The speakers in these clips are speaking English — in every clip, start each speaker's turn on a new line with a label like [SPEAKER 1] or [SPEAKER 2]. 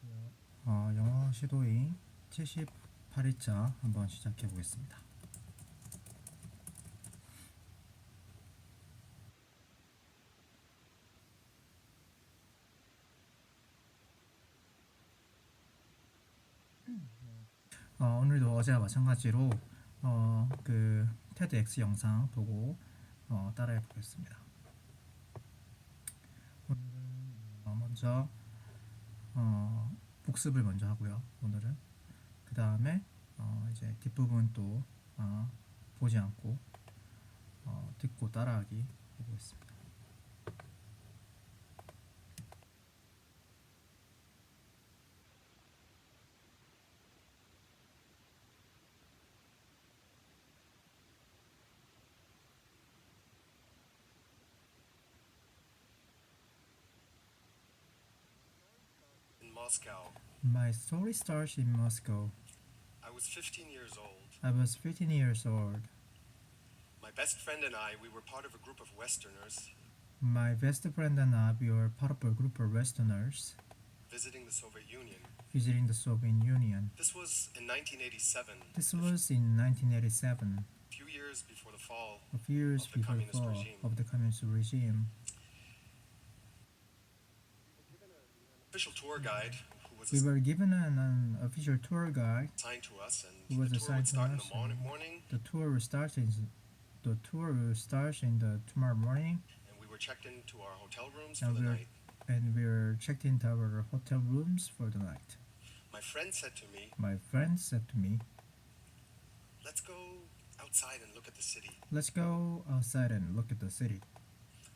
[SPEAKER 1] 영어 시도잉 78일차 한번 시작해 보겠습니다. 오늘도 어제와 마찬가지로 그 TEDx 영상 보고 따라해 보겠습니다. 먼저 복습을 먼저 하고요. 오늘은 그 다음에 이제 뒷부분 또 보지 않고 듣고 따라하기 해보겠습니다.
[SPEAKER 2] In Moscow.
[SPEAKER 1] My story starts in Moscow.
[SPEAKER 2] I was 15 years old.
[SPEAKER 1] I was 15 years old.
[SPEAKER 2] My best friend and I, we were part of a group of Westerners
[SPEAKER 1] My best friend and I were part of a group of Westerners
[SPEAKER 2] visiting the Soviet Union.
[SPEAKER 1] visiting the Soviet Union.
[SPEAKER 2] This was in 1987,
[SPEAKER 1] This was in 1987,
[SPEAKER 2] a few years before the fall
[SPEAKER 1] a few years
[SPEAKER 2] of the
[SPEAKER 1] before the
[SPEAKER 2] communist
[SPEAKER 1] fall
[SPEAKER 2] regime.
[SPEAKER 1] of the communist regime.
[SPEAKER 2] Official tour guide who was
[SPEAKER 1] We were given an official tour guide
[SPEAKER 2] assigned to us, and
[SPEAKER 1] who was
[SPEAKER 2] the tour
[SPEAKER 1] assigned
[SPEAKER 2] would
[SPEAKER 1] to
[SPEAKER 2] start in
[SPEAKER 1] us.
[SPEAKER 2] the morning,
[SPEAKER 1] The tour will start in the tomorrow morning,
[SPEAKER 2] and we were checked into our hotel rooms for
[SPEAKER 1] and
[SPEAKER 2] the night.
[SPEAKER 1] we were checked into our hotel rooms for the night.
[SPEAKER 2] My friend said to me,
[SPEAKER 1] My friend said to me,
[SPEAKER 2] "Let's go outside and look at the city."
[SPEAKER 1] "Let's go outside and look at the city."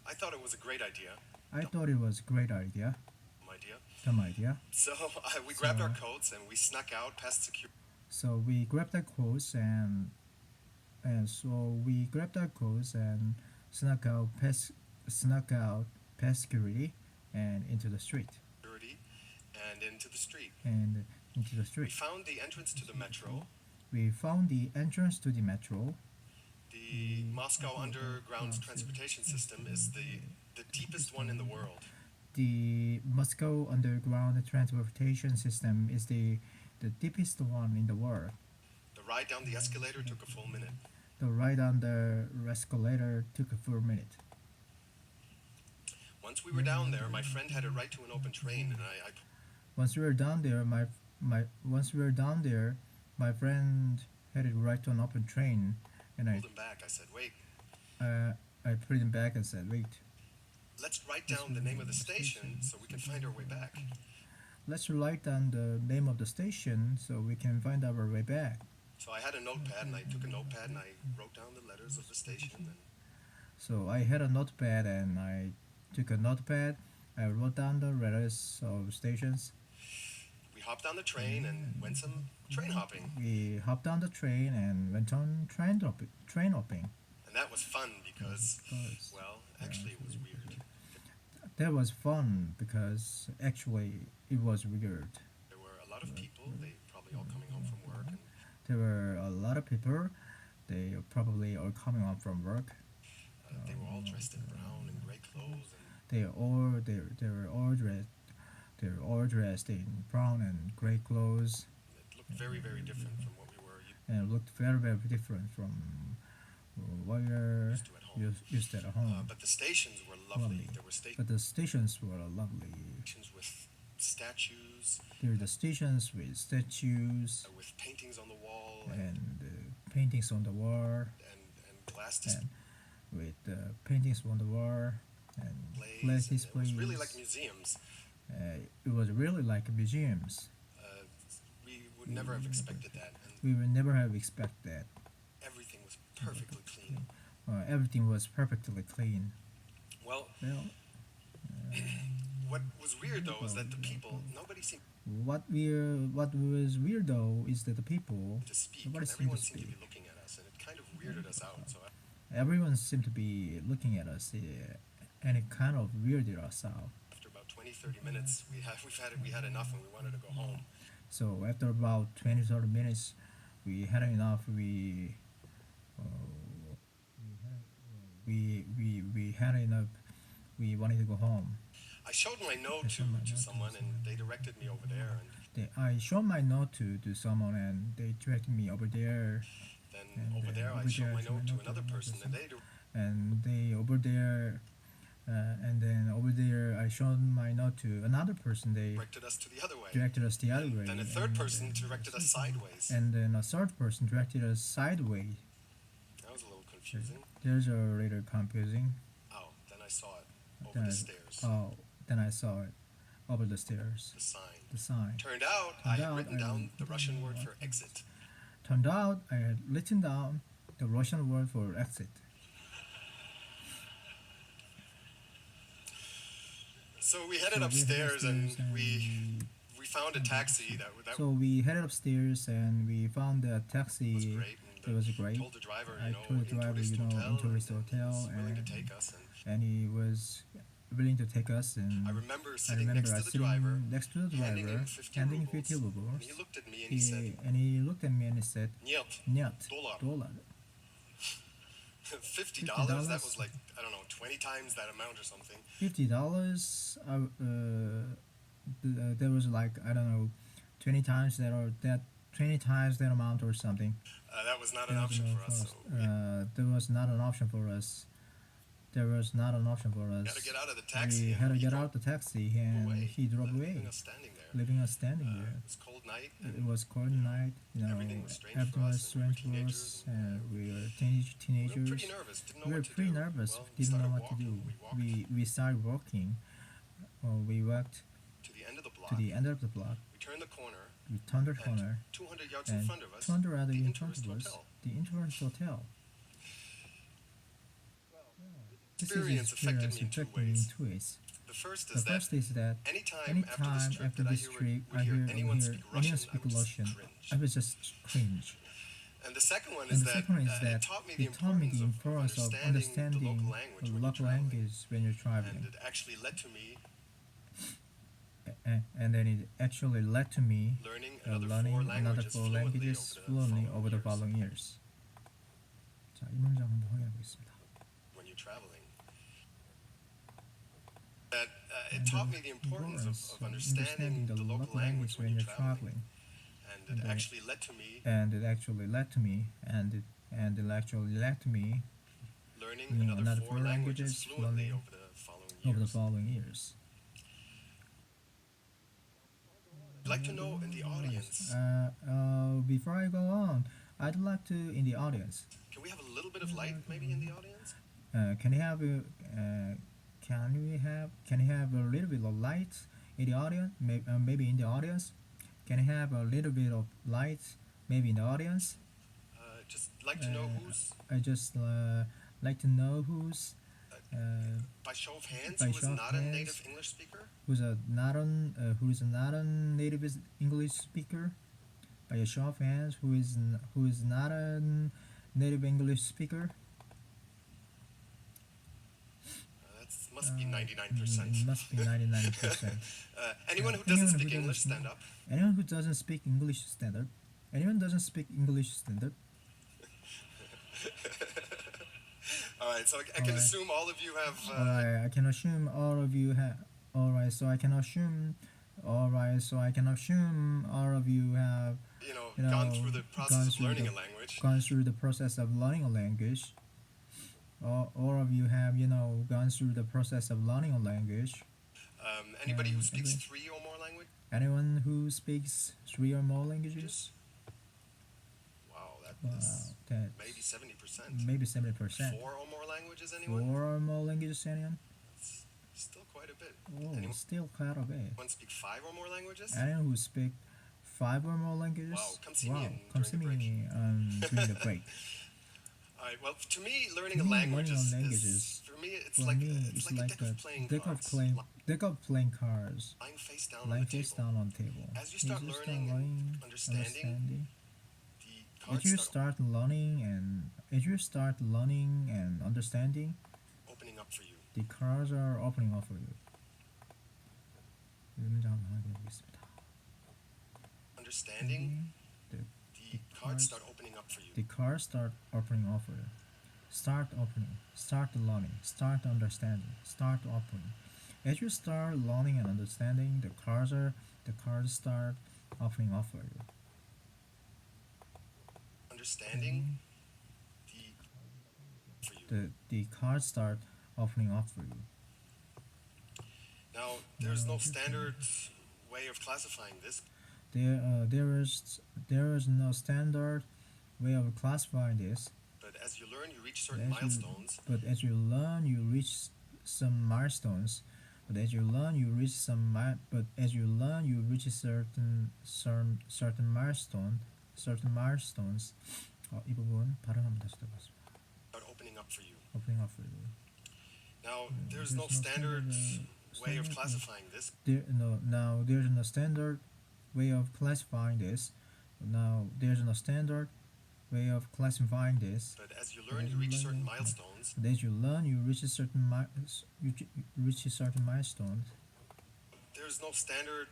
[SPEAKER 2] I thought it was a great idea.
[SPEAKER 1] I thought it was a great idea. Dumb idea.
[SPEAKER 2] So we grabbed our coats and we snuck out past security.
[SPEAKER 1] So we grabbed our coats and snuck out past security and into the street.
[SPEAKER 2] And into the street.
[SPEAKER 1] We
[SPEAKER 2] We found the entrance to the metro.
[SPEAKER 1] found the entrance to the metro.
[SPEAKER 2] The Moscow underground transportation system is the deepest one in the world.
[SPEAKER 1] The Moscow underground transportation system is the deepest one in the world.
[SPEAKER 2] The ride down the escalator took a full minute.
[SPEAKER 1] The ride on the escalator took a full minute.
[SPEAKER 2] Once we were down there, my friend had a right to an open train, and I
[SPEAKER 1] Once we were down there, my friend had a right to an open train, and
[SPEAKER 2] pulled him back. I said, "Wait,
[SPEAKER 1] I put him back and said, "Wait,
[SPEAKER 2] let's write down the name of the station so we can find our way back."
[SPEAKER 1] let's write down the name of the station so we can find our way back."
[SPEAKER 2] So I had a notepad, and I took a notepad and I wrote down the letters of the station. And
[SPEAKER 1] So I had a notepad and I took a notepad. I wrote down the letters of stations.
[SPEAKER 2] we hopped on the train and went some train hopping.
[SPEAKER 1] We hopped on the train and went on train hopping.
[SPEAKER 2] And that was fun because, well, actually it was weird.
[SPEAKER 1] That was fun because actually it was weird.
[SPEAKER 2] There were a lot of people, they probably all coming home from work. And
[SPEAKER 1] There were a lot of people. They probably are coming home from work.
[SPEAKER 2] they were all dressed in brown and gray clothes. And
[SPEAKER 1] They were all dressed in brown and gray clothes,
[SPEAKER 2] it looked very, very different from what we were
[SPEAKER 1] and it looked very very different from what we were
[SPEAKER 2] used to at home.
[SPEAKER 1] used at home.
[SPEAKER 2] But the stations were lovely. There were
[SPEAKER 1] But the stations were lovely.
[SPEAKER 2] stations with statues,
[SPEAKER 1] There were the stations with statues
[SPEAKER 2] with paintings on the wall,
[SPEAKER 1] and paintings on the wall,
[SPEAKER 2] and glass displays.
[SPEAKER 1] and with paintings on the wall and glass
[SPEAKER 2] And it
[SPEAKER 1] displays.
[SPEAKER 2] was really like museums.
[SPEAKER 1] It was really like museums.
[SPEAKER 2] We would never have expected that. And
[SPEAKER 1] We would never have expected that.
[SPEAKER 2] everything was perfectly clean.
[SPEAKER 1] Everything was perfectly clean.
[SPEAKER 2] Well,
[SPEAKER 1] Well,
[SPEAKER 2] what was weird though is that the people, nobody seemed
[SPEAKER 1] what was weird though is that the people,
[SPEAKER 2] to speak,
[SPEAKER 1] nobody
[SPEAKER 2] and
[SPEAKER 1] seemed
[SPEAKER 2] everyone
[SPEAKER 1] to
[SPEAKER 2] seemed to
[SPEAKER 1] speak.
[SPEAKER 2] be looking at us, and it kind of weirded us out. So
[SPEAKER 1] Everyone seemed to be looking at us, and it kind of weirded us out.
[SPEAKER 2] after about 20, 30 minutes, we had enough, and we wanted to go home.
[SPEAKER 1] So after about 20-30 minutes, we had enough. We had enough. We wanted to go home.
[SPEAKER 2] I showed my
[SPEAKER 1] I
[SPEAKER 2] note
[SPEAKER 1] showed my
[SPEAKER 2] to
[SPEAKER 1] note to
[SPEAKER 2] someone, and
[SPEAKER 1] someone.
[SPEAKER 2] they directed me over there. And
[SPEAKER 1] I showed my note to someone and they directed me over there.
[SPEAKER 2] then
[SPEAKER 1] And
[SPEAKER 2] over there, I
[SPEAKER 1] over
[SPEAKER 2] showed
[SPEAKER 1] there I
[SPEAKER 2] my
[SPEAKER 1] showed my
[SPEAKER 2] note to
[SPEAKER 1] note to
[SPEAKER 2] another
[SPEAKER 1] another
[SPEAKER 2] person, and
[SPEAKER 1] person.
[SPEAKER 2] they
[SPEAKER 1] And they over there and then over there I showed my note to another person. They
[SPEAKER 2] directed us to the other way.
[SPEAKER 1] directed us the other
[SPEAKER 2] And
[SPEAKER 1] way,
[SPEAKER 2] then a third
[SPEAKER 1] and
[SPEAKER 2] person directed us sideways.
[SPEAKER 1] a third person directed us sideways.
[SPEAKER 2] That was a little confusing.
[SPEAKER 1] There's a little confusing.
[SPEAKER 2] Oh, then I saw it over the
[SPEAKER 1] Then,
[SPEAKER 2] stairs.
[SPEAKER 1] oh, then I saw it over the stairs.
[SPEAKER 2] The sign.
[SPEAKER 1] The sign.
[SPEAKER 2] Turned out I had written down the Russian word for exit.
[SPEAKER 1] Turned out I had written down the Russian word for exit.
[SPEAKER 2] So we headed upstairs, and we found a taxi that
[SPEAKER 1] So we headed upstairs and we found a taxi.
[SPEAKER 2] was great.
[SPEAKER 1] It was great.
[SPEAKER 2] Told the driver,
[SPEAKER 1] I told the driver, into his hotel,
[SPEAKER 2] and he was willing to take us.
[SPEAKER 1] and he was willing to take us. And
[SPEAKER 2] I remember
[SPEAKER 1] I
[SPEAKER 2] sitting
[SPEAKER 1] remember
[SPEAKER 2] next to
[SPEAKER 1] us
[SPEAKER 2] the
[SPEAKER 1] sitting
[SPEAKER 2] driver,
[SPEAKER 1] next to the
[SPEAKER 2] handing
[SPEAKER 1] driver,
[SPEAKER 2] him 50
[SPEAKER 1] handing
[SPEAKER 2] rubles,
[SPEAKER 1] 50 rubles.
[SPEAKER 2] and he looked at me and he said,
[SPEAKER 1] And he looked at me and he said,
[SPEAKER 2] "Нет,
[SPEAKER 1] "Нет,
[SPEAKER 2] dollar."
[SPEAKER 1] dollar."
[SPEAKER 2] $50. That was like, I don't know, 20 times that amount or something.
[SPEAKER 1] $50. There was like, I don't know, 20 times that, or that 20 times that amount or something.
[SPEAKER 2] That was not an option for us. So
[SPEAKER 1] There was not an option for us. There was not an option for us.
[SPEAKER 2] we had to get out of the taxi.
[SPEAKER 1] We had to get out the taxi, and
[SPEAKER 2] away,
[SPEAKER 1] he drove away,
[SPEAKER 2] leaving us standing there.
[SPEAKER 1] leaving us standing
[SPEAKER 2] It
[SPEAKER 1] there.
[SPEAKER 2] was cold night.
[SPEAKER 1] It was cold night,
[SPEAKER 2] everything was strange
[SPEAKER 1] everything
[SPEAKER 2] for
[SPEAKER 1] was
[SPEAKER 2] us,
[SPEAKER 1] strange
[SPEAKER 2] and we were
[SPEAKER 1] for us,
[SPEAKER 2] teenagers,
[SPEAKER 1] and we were
[SPEAKER 2] We were
[SPEAKER 1] teenagers.
[SPEAKER 2] pretty nervous. Didn't know
[SPEAKER 1] We were
[SPEAKER 2] what to
[SPEAKER 1] pretty
[SPEAKER 2] do.
[SPEAKER 1] nervous,
[SPEAKER 2] Well, we
[SPEAKER 1] didn't know
[SPEAKER 2] started
[SPEAKER 1] what to do.
[SPEAKER 2] walking. We walked
[SPEAKER 1] We started walking, we walked
[SPEAKER 2] to the end of the block.
[SPEAKER 1] to the end of the block.
[SPEAKER 2] We turned the corner,
[SPEAKER 1] We turned the
[SPEAKER 2] and
[SPEAKER 1] corner,
[SPEAKER 2] 200 yards in
[SPEAKER 1] and
[SPEAKER 2] front of us,
[SPEAKER 1] 200 rather
[SPEAKER 2] the
[SPEAKER 1] in front
[SPEAKER 2] Interest
[SPEAKER 1] of us,
[SPEAKER 2] Hotel.
[SPEAKER 1] the Interest Hotel. This
[SPEAKER 2] Experience affected me in two ways. The first
[SPEAKER 1] The
[SPEAKER 2] is that
[SPEAKER 1] first is that
[SPEAKER 2] anytime
[SPEAKER 1] after
[SPEAKER 2] after
[SPEAKER 1] this
[SPEAKER 2] this
[SPEAKER 1] trip,
[SPEAKER 2] trip that I hear anyone speak Russian,
[SPEAKER 1] speak
[SPEAKER 2] I would just
[SPEAKER 1] Russian,
[SPEAKER 2] cringe.
[SPEAKER 1] I would just cringe.
[SPEAKER 2] And the second one
[SPEAKER 1] And
[SPEAKER 2] is
[SPEAKER 1] the
[SPEAKER 2] that,
[SPEAKER 1] second is that
[SPEAKER 2] it taught me the importance of understanding the local language when you're traveling. And it actually led to me
[SPEAKER 1] And then it actually led to me
[SPEAKER 2] learning
[SPEAKER 1] learning another four languages fluently over the following years. 자, 이 문장 한번 확인해 보겠습니다.
[SPEAKER 2] when you're traveling. That it taught me the importance of understanding the local language when you're traveling. And it actually led to me
[SPEAKER 1] And it actually led to me, and it actually led to me
[SPEAKER 2] learning
[SPEAKER 1] learning
[SPEAKER 2] another four languages fluently over the following years. I'd like to know in the audience,
[SPEAKER 1] Before I go on, I'd like to in the audience.
[SPEAKER 2] can we have a little bit of light maybe in the audience?
[SPEAKER 1] Can you have can you have a little bit of light in the audience? Maybe in the audience. Can you have a little bit of light maybe in the audience?
[SPEAKER 2] Just like to know who's,
[SPEAKER 1] I just like to know who's
[SPEAKER 2] by show of hands,
[SPEAKER 1] by
[SPEAKER 2] who is
[SPEAKER 1] show of
[SPEAKER 2] not a
[SPEAKER 1] hands.
[SPEAKER 2] native English speaker?
[SPEAKER 1] who's not a native English speaker. By a show of hands, who is not a native English speaker?
[SPEAKER 2] That must be 99%.
[SPEAKER 1] Must be 99%.
[SPEAKER 2] Anyone who doesn't speak English, stand up.
[SPEAKER 1] Anyone who doesn't speak English, stand up. Anyone doesn't speak English, stand up.
[SPEAKER 2] All right, so I can assume all of you have.
[SPEAKER 1] Alright, I can assume all of you have. Alright, so I can assume. Alright, so I can assume all of you have.
[SPEAKER 2] Gone through the process of learning a language.
[SPEAKER 1] Gone through the process of learning a language. All of you have, gone through the process of learning a language.
[SPEAKER 2] Anybody who speaks 3 or more languages?
[SPEAKER 1] Anyone who speaks 3 or more languages?
[SPEAKER 2] Wow,
[SPEAKER 1] That's
[SPEAKER 2] maybe 70%.
[SPEAKER 1] maybe 70%.
[SPEAKER 2] 4 or more languages, anyone?
[SPEAKER 1] 4 or more languages, anyone?
[SPEAKER 2] It's still quite a bit.
[SPEAKER 1] Oh,
[SPEAKER 2] Anyone
[SPEAKER 1] still quite a bit.
[SPEAKER 2] speak 5 or more languages?
[SPEAKER 1] Anyone who speak 5 or more languages?
[SPEAKER 2] Wow, come see me
[SPEAKER 1] Come see
[SPEAKER 2] during the
[SPEAKER 1] me during the break.
[SPEAKER 2] All right. Well, to me, learning a language is for me. It's like a deck of playing cards.
[SPEAKER 1] Deck of playing cards.
[SPEAKER 2] Lying face down on
[SPEAKER 1] Lying
[SPEAKER 2] the
[SPEAKER 1] face
[SPEAKER 2] table.
[SPEAKER 1] down on table.
[SPEAKER 2] As you start learning and understanding, the
[SPEAKER 1] As you
[SPEAKER 2] cards
[SPEAKER 1] start learning and understanding,
[SPEAKER 2] opening up for you.
[SPEAKER 1] the cards are opening up for you. 이 문장 한번 확인해 보겠습니다.
[SPEAKER 2] Understanding,
[SPEAKER 1] The
[SPEAKER 2] the cards start opening up for you.
[SPEAKER 1] the cards start opening up for you. Start opening, start learning, start understanding, start opening. As you start learning and understanding, the cards start opening up for you.
[SPEAKER 2] Understanding the for you.
[SPEAKER 1] The cards start opening up for you.
[SPEAKER 2] Now, there's no standard way of classifying this,
[SPEAKER 1] There, there is no standard way of classifying this.
[SPEAKER 2] but as you learn, you reach
[SPEAKER 1] But
[SPEAKER 2] certain
[SPEAKER 1] as you,
[SPEAKER 2] milestones.
[SPEAKER 1] but as you learn, you reach some milestones. But as you learn, you reach but as you learn, you reach a certain milestone, certain milestones. 이 부분 발음 한번 다시 들어보겠습니다.
[SPEAKER 2] Start opening up for you.
[SPEAKER 1] Opening up for you.
[SPEAKER 2] Now, there's no standard way of classifying this,
[SPEAKER 1] Now there's no standard way of classifying this. Now there's no standard way of classifying this.
[SPEAKER 2] but as you learn, you reach certain milestones.
[SPEAKER 1] But as you learn, you reach a certain milestone.
[SPEAKER 2] There's no standard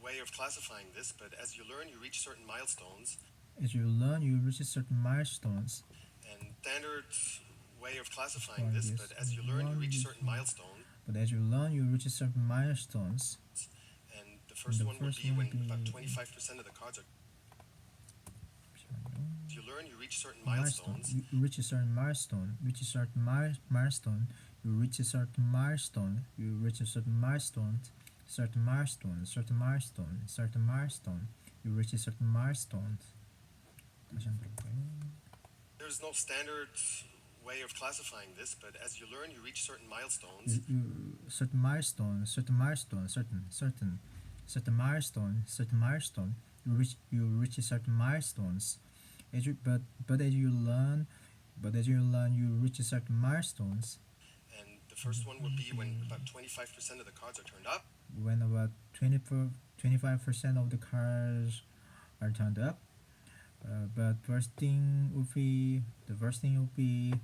[SPEAKER 2] way of classifying this, but as you learn, you reach certain milestones.
[SPEAKER 1] As you learn, you reach a certain milestones.
[SPEAKER 2] And standard way of classifying this, but as you learn, you reach certain milestones.
[SPEAKER 1] But as you learn, you reach a certain milestones.
[SPEAKER 2] And the first one would be when about 25% of the cards are. As you learn, you reach certain milestones.
[SPEAKER 1] You reach a certain milestone. Reach a certain milestone. You reach a certain milestone. You reach a certain milestone. Certain milestone. Certain milestone. Certain milestone. You reach a certain milestone. 다시 한번 들어볼까요?
[SPEAKER 2] There's no standard way of classifying this, but as you learn, you reach certain milestones.
[SPEAKER 1] Certain milestone. Certain milestone. Certain milestone. Certain milestone. You reach a certain milestones. But as you learn, you reach a certain milestones.
[SPEAKER 2] And the first one would be when about 25% of the cards are turned up.
[SPEAKER 1] When about 25% of the cards are turned up. But the first thing would be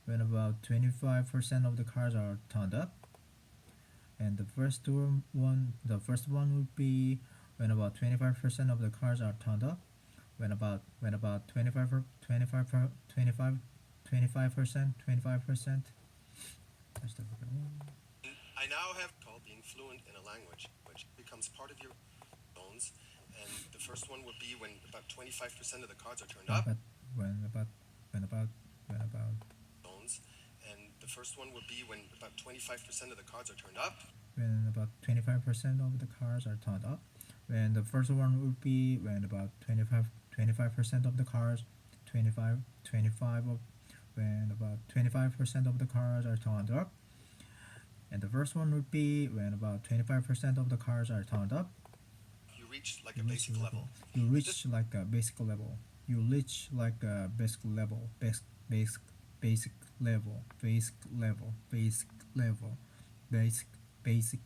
[SPEAKER 1] when about 25% of the cards are turned up. And the first one would be when about 25% of the cards are turned up. When about 25%.
[SPEAKER 2] I now have called being fluent in a language, which becomes part of your bones. And the first one would be when about 25% of the cards are turned up.
[SPEAKER 1] When about
[SPEAKER 2] Bones. And the first one would be when about 25% of the cards are turned up.
[SPEAKER 1] When about 25% of the cards are turned up. When the first one would be when about 25% of the cards, 25 of when about 25% of the cards are turned up. And the first one would be when about 25% of the cards are turned up.
[SPEAKER 2] You reach like a basic level.
[SPEAKER 1] You reach like a basic level. You reach like a basic level. Basic level. Basic level. Basic level. Basic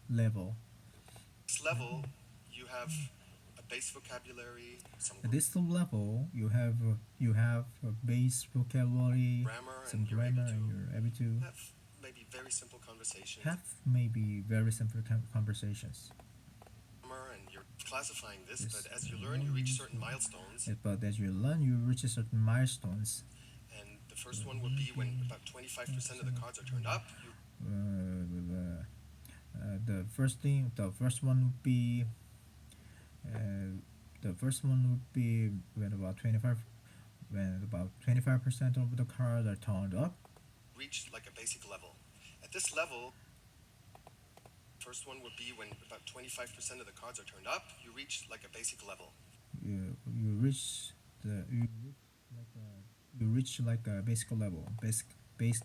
[SPEAKER 1] level.
[SPEAKER 2] This level, you have a base vocabulary, some
[SPEAKER 1] At this level, you have a base vocabulary,
[SPEAKER 2] grammar,
[SPEAKER 1] some
[SPEAKER 2] and
[SPEAKER 1] grammar, and you're able to
[SPEAKER 2] have maybe very simple conversations.
[SPEAKER 1] have maybe very simple conversations.
[SPEAKER 2] Grammar, and you're classifying this, but as you learn, you reach certain milestones.
[SPEAKER 1] But as you learn, you reach a certain milestones.
[SPEAKER 2] And the first one would be when about 25% of the cards are turned up.
[SPEAKER 1] The first one would be when about 25% of the cards are turned up.
[SPEAKER 2] Reach like a basic level. At this level, first one would be when about 25% of the cards are turned up. You reach like a basic level.
[SPEAKER 1] You reach like a basic level. Basic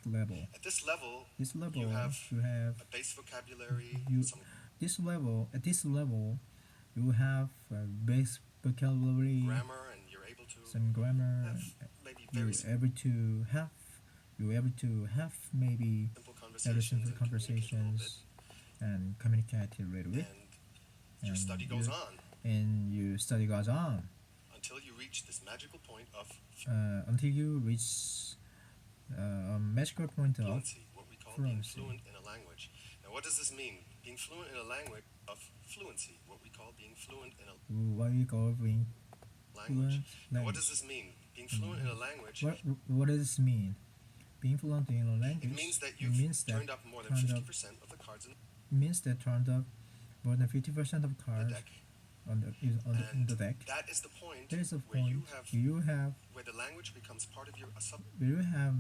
[SPEAKER 1] level.
[SPEAKER 2] At this level,
[SPEAKER 1] you have
[SPEAKER 2] a base vocabulary.
[SPEAKER 1] At this level, you have a base vocabulary,
[SPEAKER 2] Grammar, and you're able to
[SPEAKER 1] some grammar.
[SPEAKER 2] have maybe very
[SPEAKER 1] You're able to have maybe
[SPEAKER 2] simple
[SPEAKER 1] very
[SPEAKER 2] conversations,
[SPEAKER 1] simple conversations and communicate a little bit.
[SPEAKER 2] and your study goes on
[SPEAKER 1] And your study goes on
[SPEAKER 2] until you reach this magical point of
[SPEAKER 1] until you reach a magical point of
[SPEAKER 2] fluency, what we call being
[SPEAKER 1] fluency.
[SPEAKER 2] fluent in a language. Now, what does this mean? Being fluent in a language of fluency, what we call being fluent in a
[SPEAKER 1] what we call being
[SPEAKER 2] language. Now, what
[SPEAKER 1] language.
[SPEAKER 2] does this mean? Being fluent in a language.
[SPEAKER 1] What does this mean? being fluent in a
[SPEAKER 2] It
[SPEAKER 1] language,
[SPEAKER 2] means that
[SPEAKER 1] it
[SPEAKER 2] you've
[SPEAKER 1] means that
[SPEAKER 2] turned up more than
[SPEAKER 1] turned up
[SPEAKER 2] 50% of the cards in
[SPEAKER 1] it means that turned up more than 50% of
[SPEAKER 2] the
[SPEAKER 1] cards
[SPEAKER 2] deck.
[SPEAKER 1] in
[SPEAKER 2] And
[SPEAKER 1] the deck.
[SPEAKER 2] that is the point
[SPEAKER 1] There is a
[SPEAKER 2] where you
[SPEAKER 1] point
[SPEAKER 2] have where the language becomes part of your
[SPEAKER 1] where you have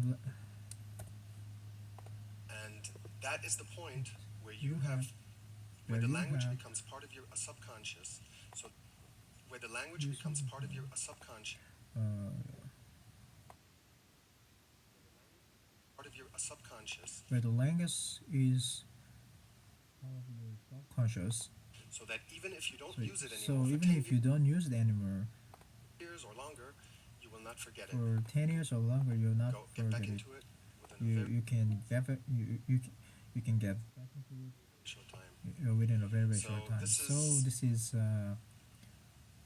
[SPEAKER 2] and that is the point where
[SPEAKER 1] you
[SPEAKER 2] you
[SPEAKER 1] have
[SPEAKER 2] have where
[SPEAKER 1] where
[SPEAKER 2] the
[SPEAKER 1] you
[SPEAKER 2] language
[SPEAKER 1] have
[SPEAKER 2] becomes part of your subconscious. So where the language
[SPEAKER 1] this
[SPEAKER 2] becomes part of your subconscious
[SPEAKER 1] uh,
[SPEAKER 2] part of your subconscious,
[SPEAKER 1] where the language is part of your subconscious.
[SPEAKER 2] so that even if you don't
[SPEAKER 1] So,
[SPEAKER 2] use it
[SPEAKER 1] so
[SPEAKER 2] anymore for
[SPEAKER 1] even
[SPEAKER 2] 10
[SPEAKER 1] if you don't use it anymore
[SPEAKER 2] years or longer, you will not forget it.
[SPEAKER 1] for 10 years or longer, you'll not
[SPEAKER 2] Get back
[SPEAKER 1] forget it.
[SPEAKER 2] into it within a very
[SPEAKER 1] You can get you can get back into it
[SPEAKER 2] short time.
[SPEAKER 1] within a very
[SPEAKER 2] So
[SPEAKER 1] short time.
[SPEAKER 2] this
[SPEAKER 1] So
[SPEAKER 2] is
[SPEAKER 1] this is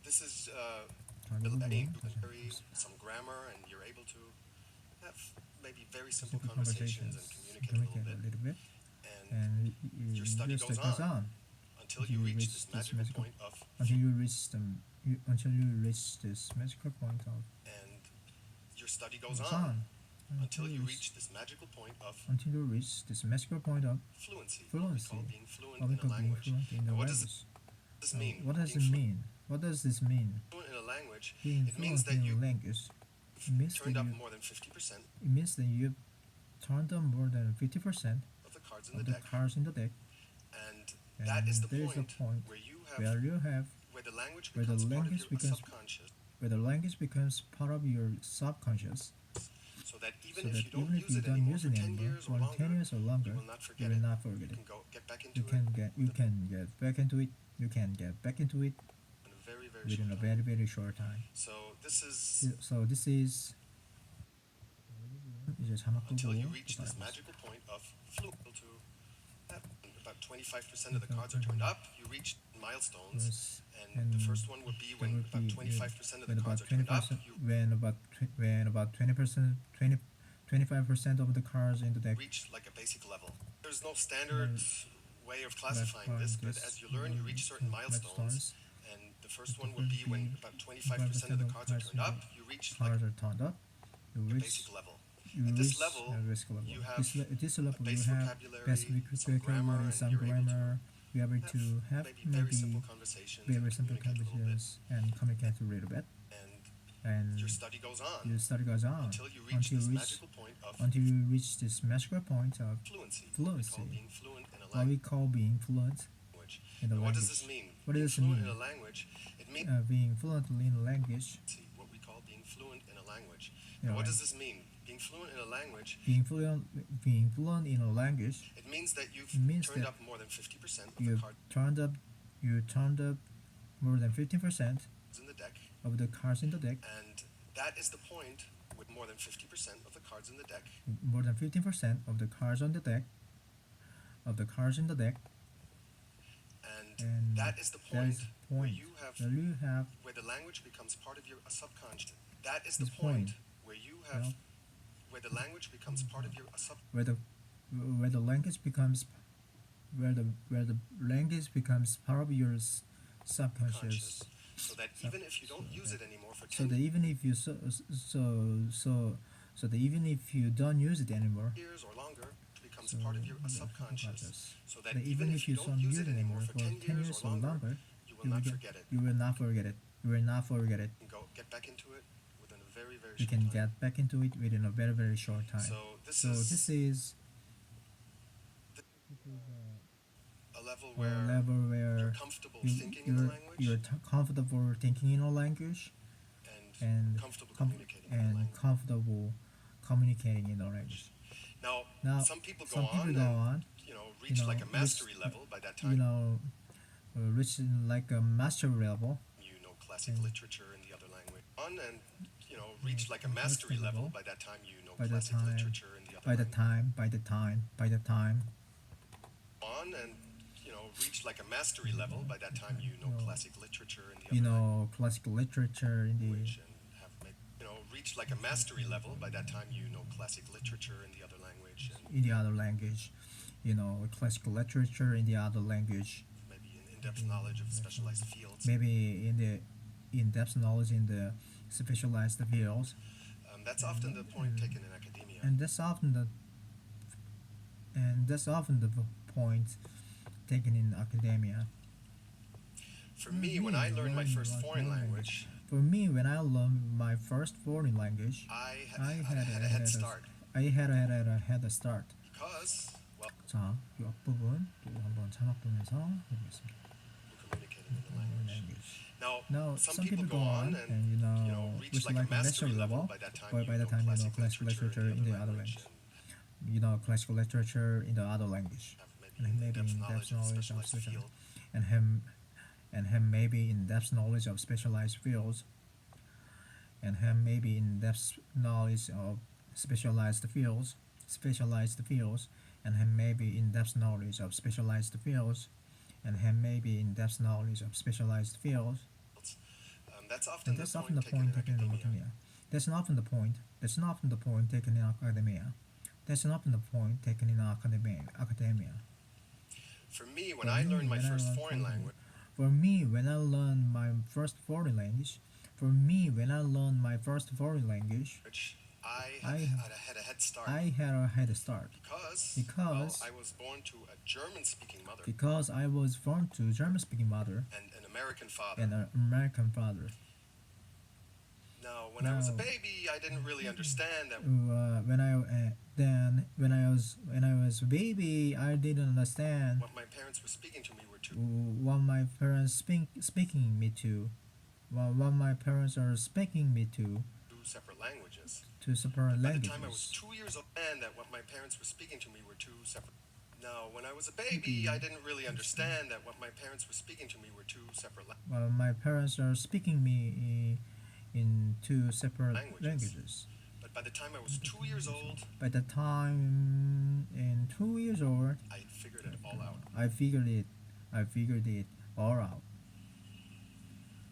[SPEAKER 2] this is
[SPEAKER 1] target
[SPEAKER 2] adding
[SPEAKER 1] one,
[SPEAKER 2] some grammar, and you're able to have maybe very simple
[SPEAKER 1] simple
[SPEAKER 2] conversations and communicate a little bit. And
[SPEAKER 1] and
[SPEAKER 2] your study goes on until you reach this magical point of
[SPEAKER 1] until you reach until you reach this magical point of
[SPEAKER 2] and your study goes
[SPEAKER 1] goes
[SPEAKER 2] on
[SPEAKER 1] on
[SPEAKER 2] until you reach this magical point of
[SPEAKER 1] until you reach this magical point of
[SPEAKER 2] fluency.
[SPEAKER 1] fluency,
[SPEAKER 2] Called being fluent
[SPEAKER 1] or we
[SPEAKER 2] in a
[SPEAKER 1] call being
[SPEAKER 2] language.
[SPEAKER 1] fluent in the
[SPEAKER 2] Now, what
[SPEAKER 1] language.
[SPEAKER 2] does this mean?
[SPEAKER 1] What does
[SPEAKER 2] Being
[SPEAKER 1] it mean? What does this mean?
[SPEAKER 2] fluent in a language,
[SPEAKER 1] Being
[SPEAKER 2] it means
[SPEAKER 1] fluent
[SPEAKER 2] that
[SPEAKER 1] in
[SPEAKER 2] you
[SPEAKER 1] a language, it means that
[SPEAKER 2] turned up
[SPEAKER 1] you
[SPEAKER 2] more than 50%
[SPEAKER 1] it means that you turned on more than 50%
[SPEAKER 2] of the cards in
[SPEAKER 1] of
[SPEAKER 2] the
[SPEAKER 1] the
[SPEAKER 2] deck,
[SPEAKER 1] cards in the deck,
[SPEAKER 2] and
[SPEAKER 1] and
[SPEAKER 2] that is the
[SPEAKER 1] there is a
[SPEAKER 2] point
[SPEAKER 1] point
[SPEAKER 2] where
[SPEAKER 1] where you have
[SPEAKER 2] where the language
[SPEAKER 1] where the
[SPEAKER 2] becomes part of
[SPEAKER 1] language
[SPEAKER 2] your
[SPEAKER 1] becomes
[SPEAKER 2] subconscious,
[SPEAKER 1] where the language becomes part of your subconscious,
[SPEAKER 2] so that
[SPEAKER 1] so
[SPEAKER 2] even
[SPEAKER 1] that
[SPEAKER 2] if you don't
[SPEAKER 1] even if
[SPEAKER 2] use
[SPEAKER 1] you
[SPEAKER 2] it
[SPEAKER 1] don't
[SPEAKER 2] anymore
[SPEAKER 1] use
[SPEAKER 2] for
[SPEAKER 1] it
[SPEAKER 2] 10
[SPEAKER 1] anymore
[SPEAKER 2] years or
[SPEAKER 1] for 10
[SPEAKER 2] longer,
[SPEAKER 1] years or
[SPEAKER 2] you
[SPEAKER 1] longer,
[SPEAKER 2] will not
[SPEAKER 1] you
[SPEAKER 2] forget
[SPEAKER 1] will
[SPEAKER 2] it.
[SPEAKER 1] not forget
[SPEAKER 2] You
[SPEAKER 1] it.
[SPEAKER 2] can get back into
[SPEAKER 1] You can get you can get back into it
[SPEAKER 2] in a very
[SPEAKER 1] within a
[SPEAKER 2] short time.
[SPEAKER 1] very short time.
[SPEAKER 2] So this is
[SPEAKER 1] So this is 이제 자막 끄고
[SPEAKER 2] until you reach
[SPEAKER 1] 또
[SPEAKER 2] this
[SPEAKER 1] 봐야겠어.
[SPEAKER 2] magical point of fluent to about 25% of the cards are turned up. You reach milestones, and the first one would be
[SPEAKER 1] there
[SPEAKER 2] when
[SPEAKER 1] would
[SPEAKER 2] about
[SPEAKER 1] be
[SPEAKER 2] 25% of the
[SPEAKER 1] when
[SPEAKER 2] cards
[SPEAKER 1] about
[SPEAKER 2] are turned up.
[SPEAKER 1] 20%
[SPEAKER 2] You
[SPEAKER 1] when about 25% of the cars in the deck
[SPEAKER 2] reach like a basic level. There's no standard way of classifying
[SPEAKER 1] classifying
[SPEAKER 2] this, but
[SPEAKER 1] this,
[SPEAKER 2] as you learn, you reach certain milestones. And the first one would be when about 25% of the cards are turned up. You reach like
[SPEAKER 1] cars are turned up. You
[SPEAKER 2] a
[SPEAKER 1] reach
[SPEAKER 2] basic level.
[SPEAKER 1] you
[SPEAKER 2] At
[SPEAKER 1] reach
[SPEAKER 2] this level,
[SPEAKER 1] a risk level.
[SPEAKER 2] you have
[SPEAKER 1] This level
[SPEAKER 2] base
[SPEAKER 1] you have
[SPEAKER 2] vocabulary,
[SPEAKER 1] basic
[SPEAKER 2] some grammar,
[SPEAKER 1] vocabulary,
[SPEAKER 2] and
[SPEAKER 1] some
[SPEAKER 2] you're able to
[SPEAKER 1] grammar. You're able
[SPEAKER 2] have
[SPEAKER 1] to have
[SPEAKER 2] maybe very simple
[SPEAKER 1] maybe
[SPEAKER 2] conversations
[SPEAKER 1] very
[SPEAKER 2] and
[SPEAKER 1] simple
[SPEAKER 2] communicate a little bit.
[SPEAKER 1] conversations and communicate a little bit. And
[SPEAKER 2] Your study goes on
[SPEAKER 1] your study goes on
[SPEAKER 2] until you reach this magical point of
[SPEAKER 1] until you reach this magical point of
[SPEAKER 2] fluency.
[SPEAKER 1] fluency.
[SPEAKER 2] What we call being fluent in a
[SPEAKER 1] What we call being fluent
[SPEAKER 2] language.
[SPEAKER 1] in the
[SPEAKER 2] Now, what does
[SPEAKER 1] language.
[SPEAKER 2] this mean?
[SPEAKER 1] What
[SPEAKER 2] Being
[SPEAKER 1] does it
[SPEAKER 2] fluent
[SPEAKER 1] mean?
[SPEAKER 2] in a language, it means
[SPEAKER 1] Being fluent in a language.
[SPEAKER 2] what we call being fluent in a language.
[SPEAKER 1] Yeah,
[SPEAKER 2] Now, what
[SPEAKER 1] right.
[SPEAKER 2] does this mean? Being fluent in a language,
[SPEAKER 1] Being fluent in a language.
[SPEAKER 2] it means that you've
[SPEAKER 1] It means
[SPEAKER 2] turned
[SPEAKER 1] that
[SPEAKER 2] up more than 50% of the
[SPEAKER 1] you
[SPEAKER 2] cards
[SPEAKER 1] turned up more than 50%
[SPEAKER 2] in the deck,
[SPEAKER 1] of the cards in the deck.
[SPEAKER 2] and that is the point with more than 50% of the cards in the deck.
[SPEAKER 1] More than 15% of the cards on the deck. Of the cards in the deck. And
[SPEAKER 2] that is the
[SPEAKER 1] that
[SPEAKER 2] point,
[SPEAKER 1] is the point
[SPEAKER 2] where you have where the language becomes part of your subconscious. That is the
[SPEAKER 1] This
[SPEAKER 2] point
[SPEAKER 1] point,
[SPEAKER 2] where you have
[SPEAKER 1] know,
[SPEAKER 2] where the language becomes part of your
[SPEAKER 1] where the language becomes where the language becomes part of your subconscious.
[SPEAKER 2] so that even if you don't use it anymore for
[SPEAKER 1] So
[SPEAKER 2] 10
[SPEAKER 1] that even if you so that even if you don't use it anymore,
[SPEAKER 2] years or longer, it becomes
[SPEAKER 1] so
[SPEAKER 2] part of your
[SPEAKER 1] the
[SPEAKER 2] subconscious. So that
[SPEAKER 1] that
[SPEAKER 2] even if you don't use it anymore for 10 years or longer, you will not forget it.
[SPEAKER 1] you will not forget it. You will not forget it.
[SPEAKER 2] You can get back into it within a very
[SPEAKER 1] You
[SPEAKER 2] short
[SPEAKER 1] can
[SPEAKER 2] time.
[SPEAKER 1] get back into it within a very short time.
[SPEAKER 2] So this
[SPEAKER 1] This is
[SPEAKER 2] a level
[SPEAKER 1] a
[SPEAKER 2] where
[SPEAKER 1] level where
[SPEAKER 2] you're comfortable thinking in the language
[SPEAKER 1] you're comfortable thinking in a language and
[SPEAKER 2] comfortable communicating in the language.
[SPEAKER 1] comfortable communicating in a language.
[SPEAKER 2] Now, some people go on and reach like a mastery level by that time.
[SPEAKER 1] Reach like a mastery level.
[SPEAKER 2] You know classic literature in the other language. On and reach like a mastery level by that time. You know
[SPEAKER 1] By the
[SPEAKER 2] classic
[SPEAKER 1] time-
[SPEAKER 2] literature in the other
[SPEAKER 1] By the
[SPEAKER 2] language.
[SPEAKER 1] by the time,
[SPEAKER 2] On and reach like a mastery level by that time. You know classic literature in the other
[SPEAKER 1] you know classical literature in the
[SPEAKER 2] language and have reach like a mastery level by that time. You know classic literature in the other language and
[SPEAKER 1] in the other language, classical literature in the other language.
[SPEAKER 2] maybe an in-depth knowledge of specialized fields.
[SPEAKER 1] Maybe in the in-depth knowledge in the specialized fields.
[SPEAKER 2] That's often the point taken in academia.
[SPEAKER 1] and that's often the and that's often the point taken in academia.
[SPEAKER 2] For me, when I learned my first foreign language,
[SPEAKER 1] For me, when I learned my first foreign language,
[SPEAKER 2] I
[SPEAKER 1] I
[SPEAKER 2] had a head start
[SPEAKER 1] had a start.
[SPEAKER 2] because, well,
[SPEAKER 1] 자, 이 앞부분 또 한번 자막 보면서 해보겠습니다.
[SPEAKER 2] we're communicating in the language.
[SPEAKER 1] Language.
[SPEAKER 2] Now,
[SPEAKER 1] Now,
[SPEAKER 2] some
[SPEAKER 1] some
[SPEAKER 2] people
[SPEAKER 1] people
[SPEAKER 2] go
[SPEAKER 1] go
[SPEAKER 2] on
[SPEAKER 1] on
[SPEAKER 2] and,
[SPEAKER 1] and
[SPEAKER 2] reach
[SPEAKER 1] reach
[SPEAKER 2] like a
[SPEAKER 1] like a
[SPEAKER 2] mastery
[SPEAKER 1] mastery
[SPEAKER 2] level.
[SPEAKER 1] level.
[SPEAKER 2] By that time,
[SPEAKER 1] But by the time you know classical literature in the other
[SPEAKER 2] language,
[SPEAKER 1] language, you know classical literature in the other language,
[SPEAKER 2] and
[SPEAKER 1] and
[SPEAKER 2] maybe
[SPEAKER 1] maybe
[SPEAKER 2] in-depth
[SPEAKER 1] in-depth
[SPEAKER 2] knowledge of
[SPEAKER 1] knowledge of
[SPEAKER 2] specialized
[SPEAKER 1] special,
[SPEAKER 2] field.
[SPEAKER 1] and have maybe in-depth knowledge of specialized fields, and have maybe in-depth knowledge of specialized fields, and have maybe in-depth knowledge of specialized fields, and have maybe in-depth knowledge of specialized fields.
[SPEAKER 2] That's often
[SPEAKER 1] And
[SPEAKER 2] the
[SPEAKER 1] that's often
[SPEAKER 2] point
[SPEAKER 1] the
[SPEAKER 2] taken
[SPEAKER 1] point
[SPEAKER 2] in
[SPEAKER 1] taken in
[SPEAKER 2] academia.
[SPEAKER 1] academia. That's not often the point. That's not often the point taken in academia. That's not often the point taken in academia.
[SPEAKER 2] For me, when
[SPEAKER 1] For
[SPEAKER 2] I
[SPEAKER 1] me,
[SPEAKER 2] learned my
[SPEAKER 1] when I
[SPEAKER 2] first
[SPEAKER 1] learned
[SPEAKER 2] foreign language,
[SPEAKER 1] For me, when I learned my first foreign language. For me, when I learned my first foreign language,
[SPEAKER 2] I
[SPEAKER 1] I
[SPEAKER 2] had a head start
[SPEAKER 1] I had a head start
[SPEAKER 2] because
[SPEAKER 1] because
[SPEAKER 2] I was born to a German-speaking mother
[SPEAKER 1] because I was born to German-speaking mother
[SPEAKER 2] and an American father.
[SPEAKER 1] and an American father.
[SPEAKER 2] Now, when I was a baby, I didn't really understand that
[SPEAKER 1] When I when I was a baby, I didn't understand
[SPEAKER 2] what my parents were speaking to me were
[SPEAKER 1] what my parents speaking me to, what my parents are speaking me to,
[SPEAKER 2] two separate languages.
[SPEAKER 1] two separate
[SPEAKER 2] By the time I was
[SPEAKER 1] languages.
[SPEAKER 2] 2 years old, and that what my parents were speaking to me were two separate. Now, when I was a baby, I didn't really understand that what my parents were speaking to me were two separate
[SPEAKER 1] My parents are speaking me in two separate languages.
[SPEAKER 2] But by the time I was 2 years old,
[SPEAKER 1] By the time in 2 years old,
[SPEAKER 2] I figured it all out.
[SPEAKER 1] I figured it all out.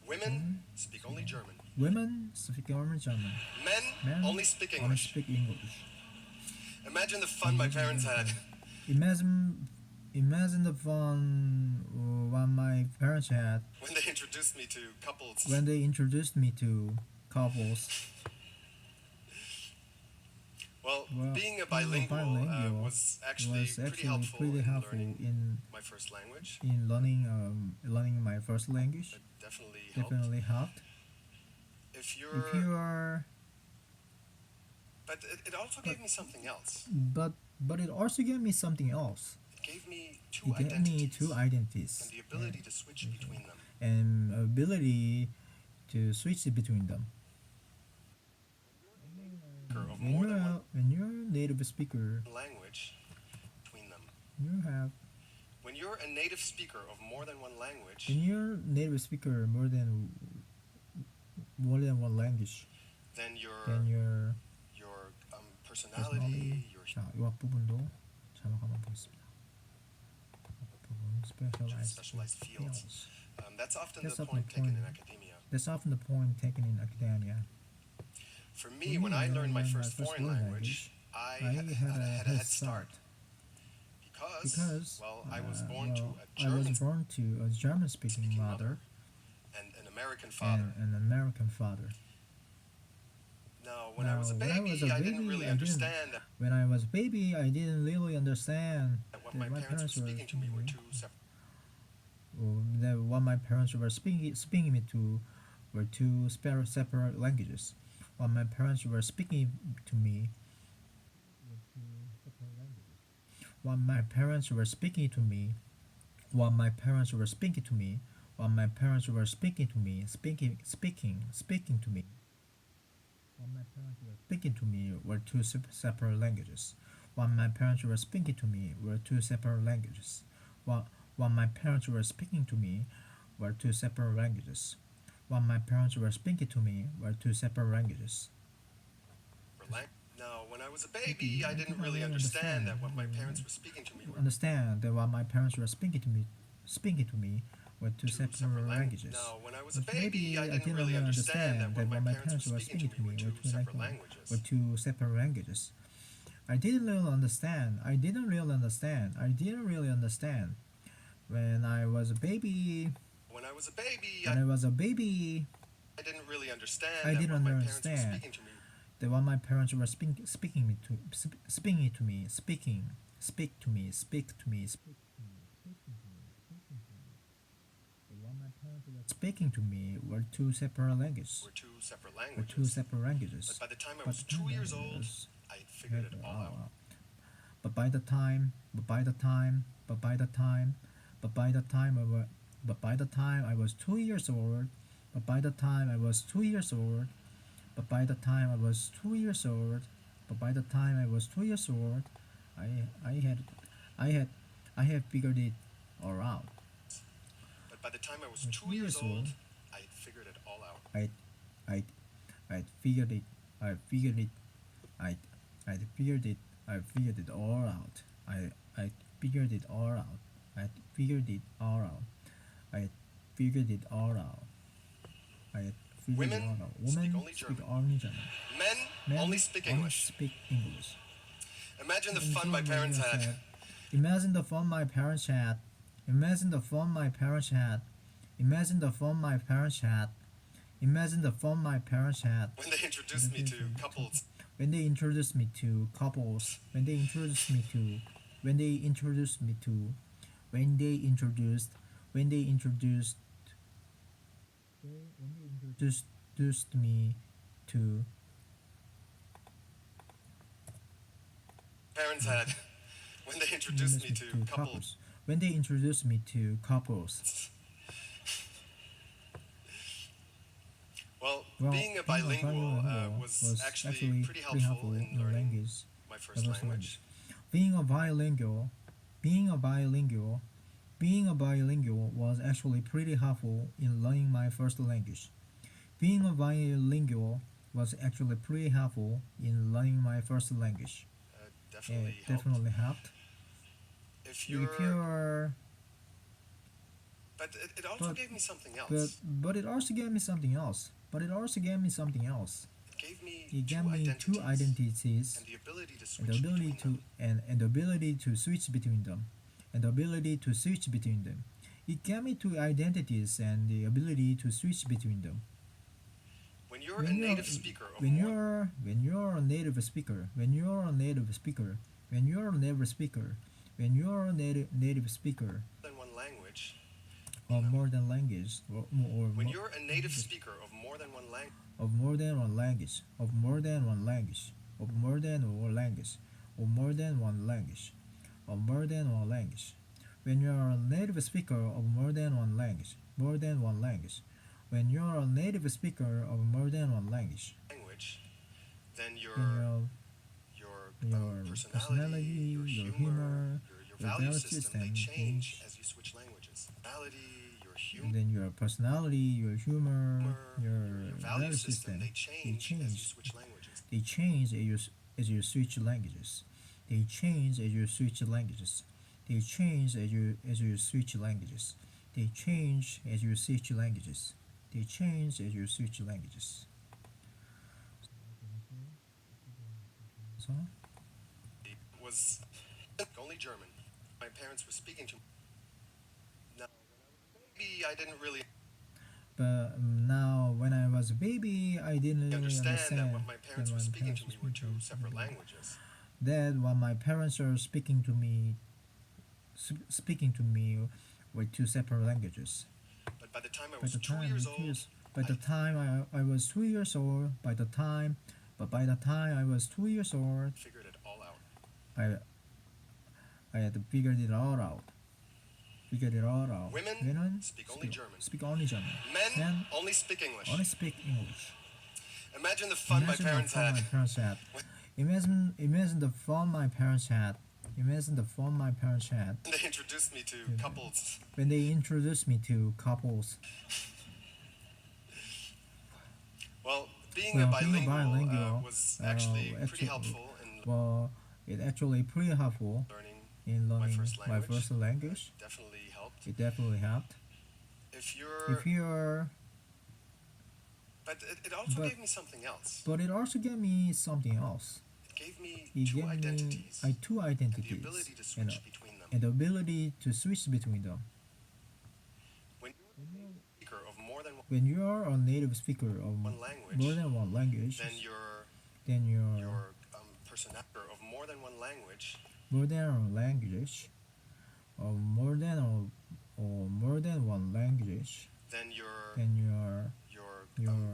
[SPEAKER 2] Women speak only German.
[SPEAKER 1] Women speak only German.
[SPEAKER 2] Men only speak
[SPEAKER 1] only
[SPEAKER 2] English.
[SPEAKER 1] speak English.
[SPEAKER 2] Imagine the fun my parents had
[SPEAKER 1] Imagine the fun what my parents had
[SPEAKER 2] when they introduced me to couples.
[SPEAKER 1] when they introduced me to couples.
[SPEAKER 2] Well, being a
[SPEAKER 1] being
[SPEAKER 2] bilingual was actually pretty helpful in learning
[SPEAKER 1] in
[SPEAKER 2] my first language.
[SPEAKER 1] learning my first language.
[SPEAKER 2] It definitely
[SPEAKER 1] Definitely helped.
[SPEAKER 2] If
[SPEAKER 1] If you are,
[SPEAKER 2] But it also gave me something else.
[SPEAKER 1] but it also gave me something else.
[SPEAKER 2] It gave me
[SPEAKER 1] It gave me two identities
[SPEAKER 2] and the ability to switch between them.
[SPEAKER 1] and ability to switch between them.
[SPEAKER 2] Of more than one
[SPEAKER 1] When you're a native speaker,
[SPEAKER 2] language between them.
[SPEAKER 1] you have
[SPEAKER 2] When you're a native speaker of more than one language,
[SPEAKER 1] when you're native speaker more than one language,
[SPEAKER 2] then
[SPEAKER 1] then
[SPEAKER 2] your
[SPEAKER 1] personality.
[SPEAKER 2] personality, your
[SPEAKER 1] 자, 이 앞부분도 자막 한번 보겠습니다. 앞부분
[SPEAKER 2] specialized fields. That's often
[SPEAKER 1] That's
[SPEAKER 2] the
[SPEAKER 1] often
[SPEAKER 2] point
[SPEAKER 1] the
[SPEAKER 2] taken in
[SPEAKER 1] point.
[SPEAKER 2] academia.
[SPEAKER 1] That's often the point taken in academia.
[SPEAKER 2] For me, when I learned my first foreign language, I had a head start. Because, I was born to
[SPEAKER 1] a German-speaking mother
[SPEAKER 2] and an American father.
[SPEAKER 1] and an American father.
[SPEAKER 2] Now, when I was a baby, I didn't really understand that
[SPEAKER 1] When I was a baby, I didn't really understand
[SPEAKER 2] what my parents were speaking to me were two separate.
[SPEAKER 1] that what my parents were speaking me to were two separate languages. What my parents were speaking to me were two separate languages. What my parents were speaking to me, what my parents were speaking to me, what my parents were speaking to me, speaking to me. What my parents were speaking to me were two separate languages. What my parents were speaking to me were two separate languages. What my parents were speaking to me were two separate languages. What my parents were speaking to me were two separate languages.
[SPEAKER 2] Now, when I was a baby, I didn't really understand that what my parents were speaking to me were
[SPEAKER 1] Understand that what my parents were speaking to me were two separate languages.
[SPEAKER 2] Now, when I was a baby, I didn't really understand that what my parents were speaking to me were two separate languages.
[SPEAKER 1] Were two separate languages. I didn't really understand. I didn't really understand. When I was a baby.
[SPEAKER 2] When I was a baby,
[SPEAKER 1] When I was a baby,
[SPEAKER 2] I didn't really understand
[SPEAKER 1] I
[SPEAKER 2] that
[SPEAKER 1] didn't
[SPEAKER 2] what my parents were
[SPEAKER 1] understand
[SPEAKER 2] speaking to me
[SPEAKER 1] the one my parents were speaking me to speaking to me speak to me speak to me speak to me speaking to me speaking to me. The one my parents were speaking to me were two separate languages.
[SPEAKER 2] Were two separate
[SPEAKER 1] Were two
[SPEAKER 2] languages.
[SPEAKER 1] separate
[SPEAKER 2] But
[SPEAKER 1] languages.
[SPEAKER 2] by the time I
[SPEAKER 1] But
[SPEAKER 2] was
[SPEAKER 1] the time
[SPEAKER 2] 2 years
[SPEAKER 1] I
[SPEAKER 2] old,
[SPEAKER 1] was
[SPEAKER 2] I figured it all out.
[SPEAKER 1] but by the time but by the time but by the time but by the time I was but by the time I was 2 years old but by the time I was 2 years old but by the time I was 2 years old but by the time I was 2 years old I had I had I had figured it all out.
[SPEAKER 2] But by the time I was
[SPEAKER 1] At
[SPEAKER 2] 2 years old, I figured it all out.
[SPEAKER 1] I I I figured it I figured it I I figured it I figured it all out. I figured it all out. I figured it all out. I figured it all out. I figured it
[SPEAKER 2] Women
[SPEAKER 1] all out.
[SPEAKER 2] speak
[SPEAKER 1] Women
[SPEAKER 2] only
[SPEAKER 1] speak
[SPEAKER 2] German.
[SPEAKER 1] only German.
[SPEAKER 2] Men
[SPEAKER 1] Men
[SPEAKER 2] only speak
[SPEAKER 1] only
[SPEAKER 2] English.
[SPEAKER 1] speak English.
[SPEAKER 2] Imagine the
[SPEAKER 1] And
[SPEAKER 2] fun my
[SPEAKER 1] so
[SPEAKER 2] parents
[SPEAKER 1] I
[SPEAKER 2] had.
[SPEAKER 1] said, imagine the fun my parents had. Imagine the fun my parents had. Imagine the fun my parents had. Imagine the fun my parents had.
[SPEAKER 2] When they introduced me to couples.
[SPEAKER 1] When they introduced me to couples. When they introduced me to. When they introduced me to. When they introduced. When they introduced. When they introduced me to.
[SPEAKER 2] Parents had. When they introduced me to couples.
[SPEAKER 1] When they introduced me to couples.
[SPEAKER 2] Well,
[SPEAKER 1] Well,
[SPEAKER 2] being a bilingual was actually pretty helpful in learning my first language.
[SPEAKER 1] Being a bilingual, being a bilingual, being a bilingual was actually pretty helpful in learning my first language. Being a bilingual was actually pretty helpful in learning my first language.
[SPEAKER 2] Definitely
[SPEAKER 1] It definitely helped.
[SPEAKER 2] If
[SPEAKER 1] If
[SPEAKER 2] you're,
[SPEAKER 1] you're,
[SPEAKER 2] but it also gave me something else.
[SPEAKER 1] but it also gave me something else. But it also gave me something else.
[SPEAKER 2] It gave me
[SPEAKER 1] It gave
[SPEAKER 2] two
[SPEAKER 1] me two identities
[SPEAKER 2] and the ability to
[SPEAKER 1] and the
[SPEAKER 2] switch
[SPEAKER 1] ability
[SPEAKER 2] between
[SPEAKER 1] to
[SPEAKER 2] them.
[SPEAKER 1] and the ability to switch between them and the ability to switch between them. It gave me two identities and the ability to switch between them.
[SPEAKER 2] When you're a native speaker of
[SPEAKER 1] when
[SPEAKER 2] more
[SPEAKER 1] you're a native speaker when you're a native speaker when you're a native speaker when you're a native speaker
[SPEAKER 2] than one language,
[SPEAKER 1] of more than language
[SPEAKER 2] when you're a native speaker of more than one language,
[SPEAKER 1] of more than one language of more than one language of more than one language of more than one language of more than one language when you are a native speaker of more than one language when you are a native speaker of more than one language
[SPEAKER 2] then
[SPEAKER 1] then
[SPEAKER 2] your personality, your humor, your value system, they change as you switch languages. Your humor,
[SPEAKER 1] then your personality, your humor, your
[SPEAKER 2] value
[SPEAKER 1] value
[SPEAKER 2] system,
[SPEAKER 1] system,
[SPEAKER 2] they change as you switch languages.
[SPEAKER 1] They change as you switch languages. They change as you switch languages. They change as you switch languages. They change as you switch languages. They change as you switch languages. So
[SPEAKER 2] It was only German. My parents were speaking to me. Now, maybe I didn't really
[SPEAKER 1] but now when I was a baby I didn't really
[SPEAKER 2] understand
[SPEAKER 1] understand
[SPEAKER 2] that what my parents
[SPEAKER 1] that
[SPEAKER 2] were
[SPEAKER 1] my
[SPEAKER 2] speaking
[SPEAKER 1] parents
[SPEAKER 2] to
[SPEAKER 1] were
[SPEAKER 2] me were two
[SPEAKER 1] speaking
[SPEAKER 2] separate
[SPEAKER 1] to me.
[SPEAKER 2] languages.
[SPEAKER 1] That what my parents are speaking to me were two separate languages.
[SPEAKER 2] But by the time I
[SPEAKER 1] By
[SPEAKER 2] was
[SPEAKER 1] the
[SPEAKER 2] 2 years
[SPEAKER 1] time
[SPEAKER 2] old,
[SPEAKER 1] by the time I was 2 years old, by the time I was 2 years old,
[SPEAKER 2] I figured it all out.
[SPEAKER 1] I I had figured it all out. Figured it all out.
[SPEAKER 2] Women speak only German.
[SPEAKER 1] Speak only German.
[SPEAKER 2] Men only speak English.
[SPEAKER 1] Only speak English.
[SPEAKER 2] Imagine the fun my
[SPEAKER 1] Imagine the
[SPEAKER 2] parents
[SPEAKER 1] fun
[SPEAKER 2] had.
[SPEAKER 1] my parents had. Imagine the fun my parents had. Imagine the fun my parents had
[SPEAKER 2] When they introduced me to couples.
[SPEAKER 1] when they introduced me to couples.
[SPEAKER 2] Well, being a bilingual was actually pretty
[SPEAKER 1] actually-
[SPEAKER 2] helpful in
[SPEAKER 1] Well, it actually pretty helpful
[SPEAKER 2] learning.
[SPEAKER 1] in learning
[SPEAKER 2] My first
[SPEAKER 1] language.
[SPEAKER 2] Definitely helped.
[SPEAKER 1] It definitely helped.
[SPEAKER 2] If you're,
[SPEAKER 1] If you're,
[SPEAKER 2] but it also
[SPEAKER 1] but-
[SPEAKER 2] gave me something else.
[SPEAKER 1] but it also gave me something else.
[SPEAKER 2] It gave me
[SPEAKER 1] It
[SPEAKER 2] two
[SPEAKER 1] gave me
[SPEAKER 2] identities
[SPEAKER 1] two
[SPEAKER 2] and the
[SPEAKER 1] identities
[SPEAKER 2] ability to
[SPEAKER 1] and,
[SPEAKER 2] switch between them.
[SPEAKER 1] and the ability to switch between them.
[SPEAKER 2] When you're a speaker of more than
[SPEAKER 1] When you are a native speaker of
[SPEAKER 2] one language,
[SPEAKER 1] more than one language,
[SPEAKER 2] then your
[SPEAKER 1] then
[SPEAKER 2] your personality of more than one language,
[SPEAKER 1] more than language, or more than one language,
[SPEAKER 2] then your
[SPEAKER 1] then your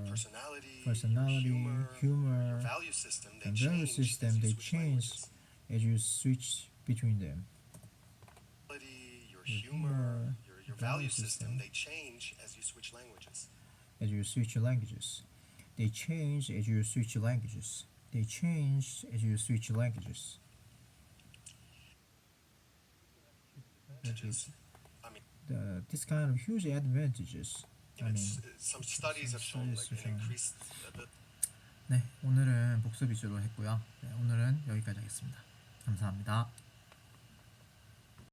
[SPEAKER 2] personality,
[SPEAKER 1] personality,
[SPEAKER 2] your
[SPEAKER 1] humor,
[SPEAKER 2] your value system, they
[SPEAKER 1] and value
[SPEAKER 2] change as
[SPEAKER 1] system
[SPEAKER 2] you
[SPEAKER 1] they
[SPEAKER 2] switch
[SPEAKER 1] change
[SPEAKER 2] languages.
[SPEAKER 1] as you switch between them.
[SPEAKER 2] Your
[SPEAKER 1] Your
[SPEAKER 2] humor, your value
[SPEAKER 1] value
[SPEAKER 2] system,
[SPEAKER 1] system
[SPEAKER 2] they change as you switch languages.
[SPEAKER 1] as you switch languages. They change as you switch languages. They change as you switch languages.
[SPEAKER 2] Advantages. I mean,
[SPEAKER 1] This kind of huge advantages. I mean,
[SPEAKER 2] some studies have shown like an increased ability.
[SPEAKER 1] 네, 오늘은 복습 위주로 했고요. 네, 오늘은 여기까지 하겠습니다. 감사합니다.